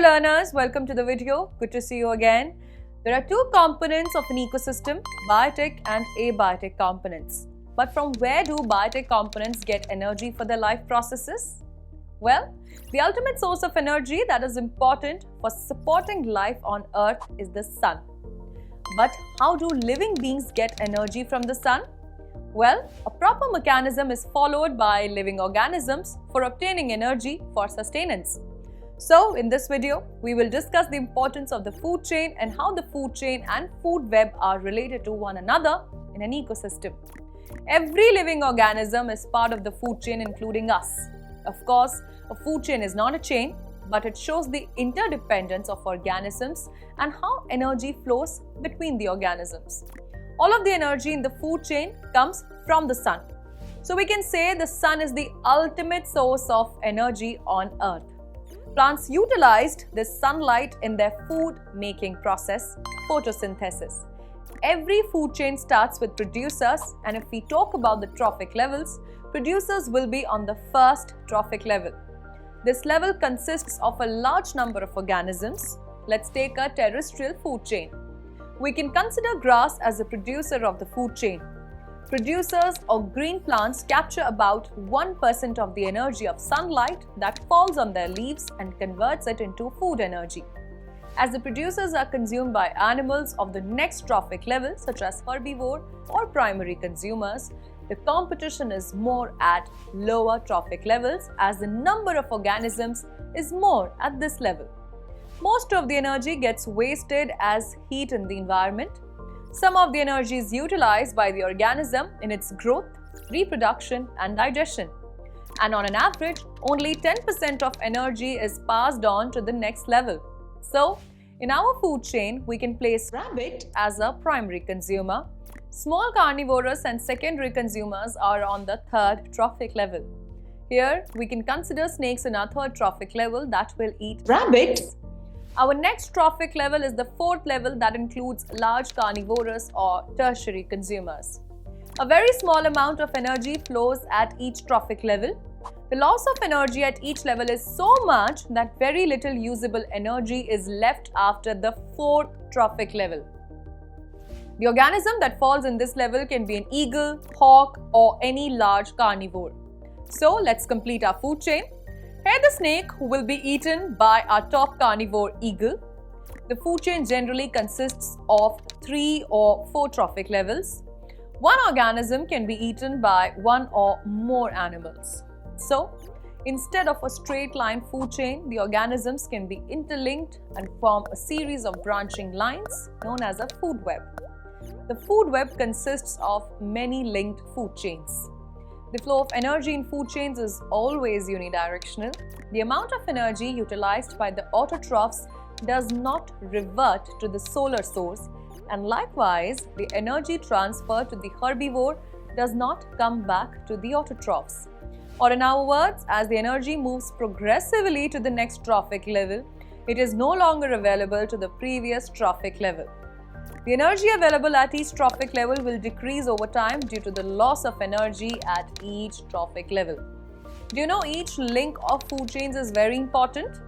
learners, welcome to the video. Good to see you again. There are two components of an ecosystem, biotic and abiotic components. But from where do biotic components get energy for their life processes? Well, the ultimate source of energy that is important for supporting life on Earth is the sun. But how do living beings get energy from the sun? Well, a proper mechanism is followed by living organisms for obtaining energy for sustenance. So, in this video, we will discuss the importance of the food chain and how the food chain and food web are related to one another in an ecosystem. Every living organism is part of the food chain, including us. Of course, a food chain is not a chain, but it shows the interdependence of organisms and how energy flows between the organisms. All of the energy in the food chain comes from the sun. So we can say the sun is the ultimate source of energy on Earth. Plants utilized this sunlight in their food making process, photosynthesis. Every food chain starts with producers, and if we talk about the trophic levels, producers will be on the first trophic level. This level consists of a large number of organisms. Let's take a terrestrial food chain. We can consider grass as a producer of the food chain. Producers or green plants capture about 1% of the energy of sunlight that falls on their leaves and converts it into food energy. As the producers are consumed by animals of the next trophic level, such as herbivore or primary consumers, the competition is more at lower trophic levels as the number of organisms is more at this level. Most of the energy gets wasted as heat in the environment. Some of the energy is utilized by the organism in its growth, reproduction and digestion. And on an average, only 10% of energy is passed on to the next level. So, in our food chain, we can place rabbit as a primary consumer. Small carnivorous and secondary consumers are on the third trophic level. Here, we can consider snakes in our third trophic level that will eat rabbits. Our next trophic level is the fourth level that includes large carnivorous or tertiary consumers. A very small amount of energy flows at each trophic level. The loss of energy at each level is so much that very little usable energy is left after the fourth trophic level. The organism that falls in this level can be an eagle, hawk, or any large carnivore. So, let's complete our food chain. Here the snake will be eaten by our top carnivore eagle. The food chain generally consists of 3 or 4 trophic levels. One organism can be eaten by one or more animals. So, instead of a straight line food chain, the organisms can be interlinked and form a series of branching lines known as a food web. The food web consists of many linked food chains. The flow of energy in food chains is always unidirectional. The amount of energy utilized by the autotrophs does not revert to the solar source, and likewise, the energy transferred to the herbivore does not come back to the autotrophs. Or in our words, as the energy moves progressively to the next trophic level, it is no longer available to the previous trophic level. The energy available at each trophic level will decrease over time due to the loss of energy at each trophic level. Do you know each link of food chains is very important?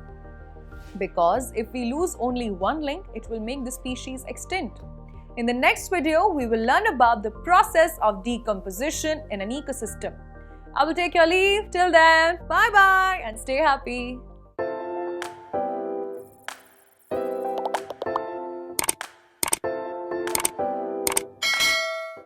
Because if we lose only one link, it will make the species extinct. In the next video, we will learn about the process of decomposition in an ecosystem. I will take your leave. Till then, bye-bye and stay happy.